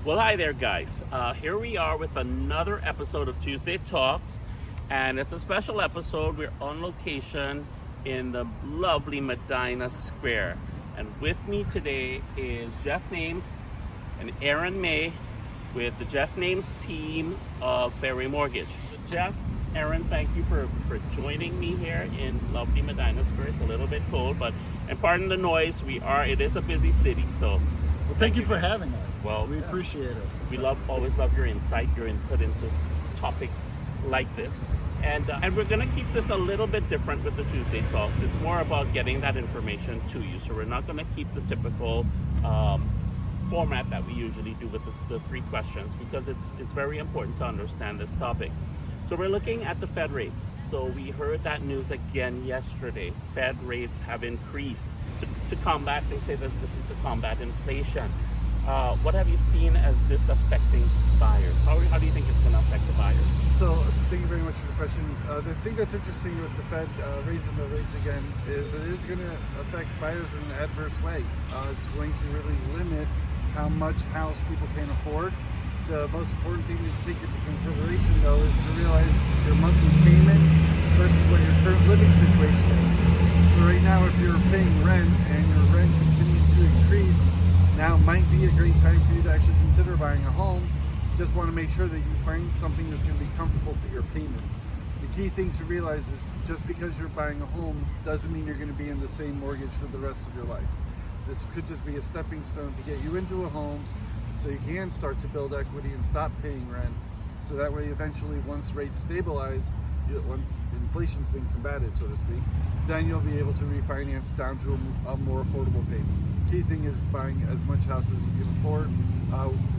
Well, hi there, guys. Here we are with another episode of Tuesday Talks, and it's a special episode. We're on location in the lovely Medina Square, and with me today is Jeff Names and Aaron May with the Jeff Names team of Fairway Mortgage. Jeff, Aaron, thank you for joining me here in lovely Medina Square. It's a little bit cold, and pardon the noise. It is a busy city, so. Well, thank you for having us. Well, we appreciate it. We always love your insight, your input into topics like this. And we're going to keep this a little bit different with the Tuesday Talks. It's more about getting that information to you. So we're not going to keep the typical format that we usually do with the three questions, because it's very important to understand this topic. So we're looking at the Fed rates. So we heard that news again yesterday. Fed rates have increased to combat, they say that this is to combat inflation. What have you seen as this affecting buyers? How do you think it's going to affect the buyers? So thank you very much for the question. The thing that's interesting with the Fed raising the rates again is it is going to affect buyers in an adverse way. It's going to really limit how much house people can afford. The most important thing to take into consideration, though, is to realize your monthly payment versus what your current living situation is. So right now, if you're paying rent and your rent continues to increase, now might be a great time for you to actually consider buying a home. Just want to make sure that you find something that's going to be comfortable for your payment. The key thing to realize is just because you're buying a home doesn't mean you're going to be in the same mortgage for the rest of your life. This could just be a stepping stone to get you into a home so you can start to build equity and stop paying rent. So that way, eventually, once rates stabilize, once inflation's been combated, so to speak, then you'll be able to refinance down to a more affordable payment. Key thing is buying as much house as you can afford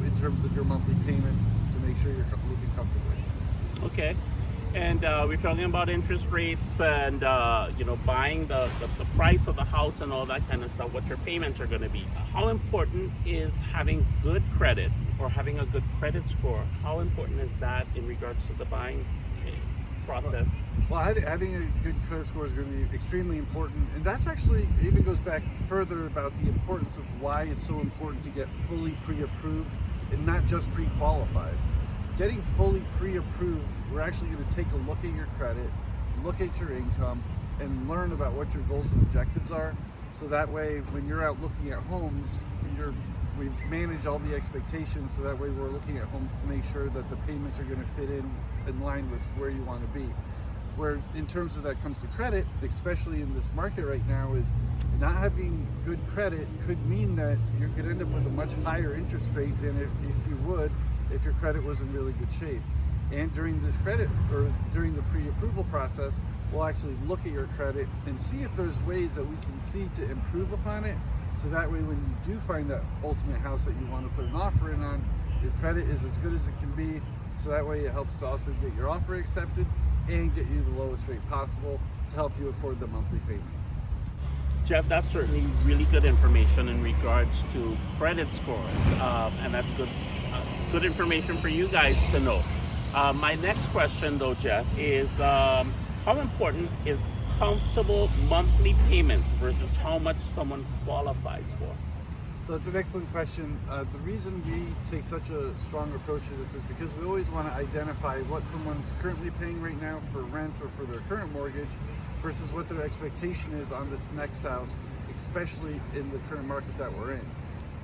in terms of your monthly payment to make sure you're living comfortably. Okay. And we're talking about interest rates and buying the price of the house and all that kind of stuff, what your payments are going to be. How important is having good credit or having a good credit score? How important is that in regards to the buying process? Well, having a good credit score is going to be extremely important, and that's actually even goes back further about the importance of why it's so important to get fully pre-approved and not just pre-qualified. Getting fully pre-approved, we're actually going to take a look at your credit, look at your income, and learn about what your goals and objectives are. So that way, when you're out looking at homes, we manage all the expectations. So that way, we're looking at homes to make sure that the payments are going to fit in line with where you want to be. Where in terms of that comes to credit, especially in this market right now, is not having good credit could mean that you're going to end up with a much higher interest rate than if you would if your credit was in really good shape. And during this during the pre-approval process, we'll actually look at your credit and see if there's ways that we can see to improve upon it. So that way, when you do find that ultimate house that you want to put an offer in on, your credit is as good as it can be. So that way, it helps to also get your offer accepted and get you the lowest rate possible to help you afford the monthly payment. Jeff, that's certainly really good information in regards to credit scores, and that's good information for you guys to know. My next question, though, Jeff, is how important is comfortable monthly payments versus how much someone qualifies for? So it's an excellent question. The reason we take such a strong approach to this is because we always want to identify what someone's currently paying right now for rent or for their current mortgage versus what their expectation is on this next house, especially in the current market that we're in.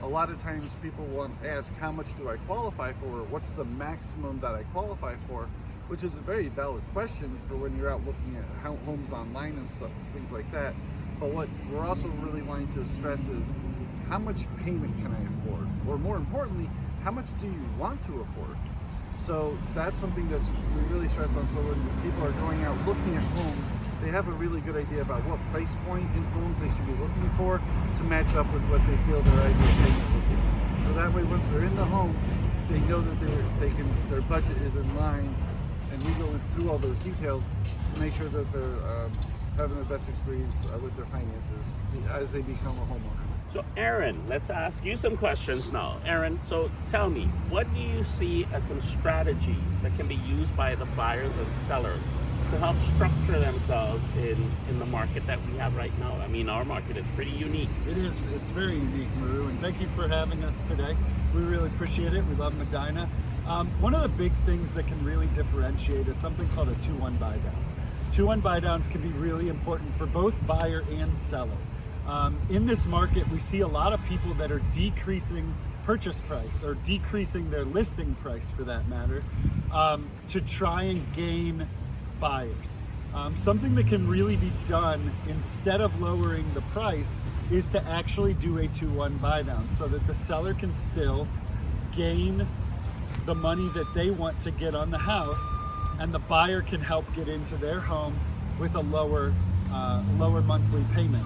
A lot of times people want to ask, how much do I qualify for? Or what's the maximum that I qualify for? Which is a very valid question for when you're out looking at homes online and stuff, things like that. But what we're also really wanting to stress is, how much payment can I afford? Or more importantly, how much do you want to afford? So that's something that we really stress on. So when people are going out looking at homes, they have a really good idea about what price point in homes they should be looking for to match up with what they feel their ideal payment would be. So that way, once they're in the home, they know that their budget is in line, and we go through all those details to make sure that they're having the best experience with their finances as they become a homeowner. So Aaron, let's ask you some questions now. Aaron, so tell me, what do you see as some strategies that can be used by the buyers and sellers to help structure themselves in the market that we have right now. I mean, our market is pretty unique. It is. It's very unique, Meru, and thank you for having us today. We really appreciate it. We love Medina. One of the big things that can really differentiate is something called a 2-1 buy down. 2-1 buy downs can be really important for both buyer and seller. In this market, we see a lot of people that are decreasing purchase price or decreasing their listing price for that matter to try and gain buyers. Something that can really be done instead of lowering the price is to actually do a 2-1 buy down so that the seller can still gain the money that they want to get on the house, and the buyer can help get into their home with a lower monthly payment.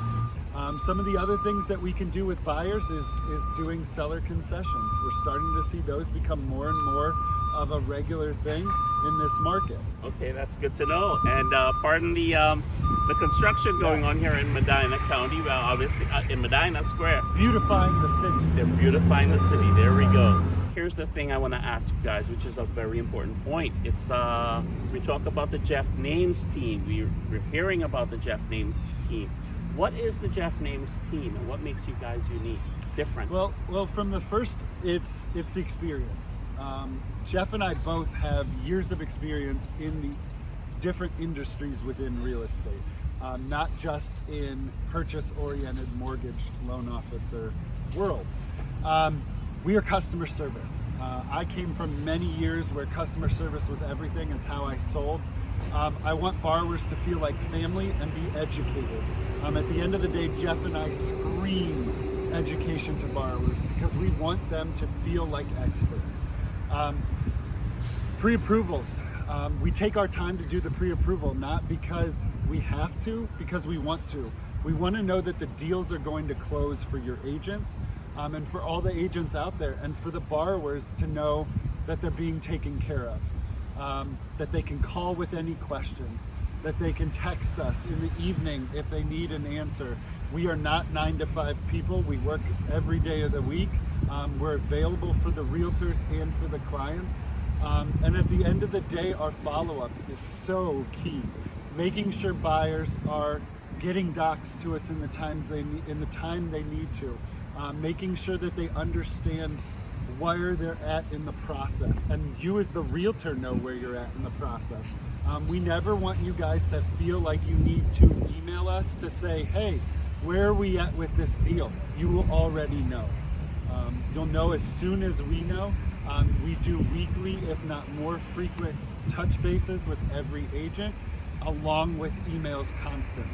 Some of the other things that we can do with buyers is doing seller concessions. We're starting to see those become more and more of a regular thing in this market. Okay, that's good to know. And pardon the construction going on here in Medina County. Well, obviously in Medina Square. Beautifying the city. They're beautifying the city. There we go. Here's the thing I want to ask you guys, which is a very important point. It's we talk about the Jeff Names team. We're hearing about the Jeff Names team. What is the Jeff Names team, and what makes you guys unique, different? Well, from the first, it's the experience. Jeff and I both have years of experience in the different industries within real estate, not just in purchase-oriented mortgage loan officer world. We are customer service. I came from many years where customer service was everything. It's how I sold. I want borrowers to feel like family and be educated. At the end of the day, Jeff and I scream education to borrowers because we want them to feel like experts. Pre-approvals. We take our time to do the pre-approval, not because we have to, because we want to. We want to know that the deals are going to close for your agents and for all the agents out there, and for the borrowers to know that they're being taken care of, that they can call with any questions, that they can text us in the evening if they need an answer. We are not 9-to-5 people. We work every day of the week. We're available for the realtors and for the clients. And at the end of the day, our follow-up is so key. Making sure buyers are getting docs to us in the time they need to. Making sure that they understand where they're at in the process, and you as the realtor know where you're at in the process. We never want you guys to feel like you need to email us to say, hey, where are we at with this deal? You will already know. You'll know as soon as we know. We do weekly, if not more frequent, touch bases with every agent, along with emails constantly.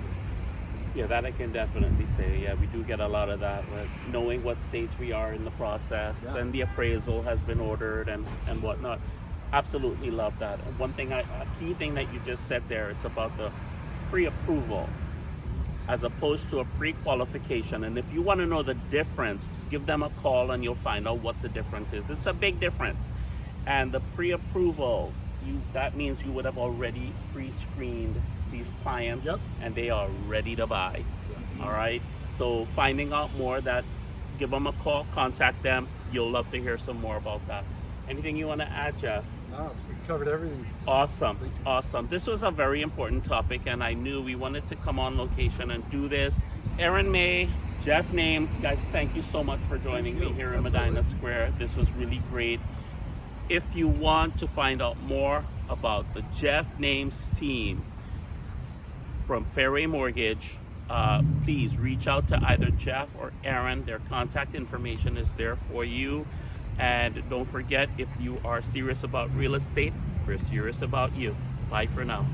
Yeah, that I can definitely say. Yeah, we do get a lot of that, with knowing what stage we are in the process, Yeah. and the appraisal has been ordered and whatnot. Absolutely love that. One thing, a key thing that you just said there, it's about the pre-approval as opposed to a pre-qualification. And if you want to know the difference, give them a call and you'll find out what the difference is. It's a big difference. And the pre-approval, that means you would have already pre-screened these clients, Yep. and they are ready to buy. All right. So finding out more, that give them a call, contact them. You'll love to hear some more about that. Anything you want to add, Jeff? No, we covered everything. Awesome. Awesome. This was a very important topic, and I knew we wanted to come on location and do this. Aaron May, Jeff Names, guys, thank you so much for joining me here in Medina Square. This was really great. If you want to find out more about the Jeff Names team from Fairway Mortgage, please reach out to either Jeff or Aaron. Their contact information is there for you. And don't forget, if you are serious about real estate, we're serious about you. Bye for now.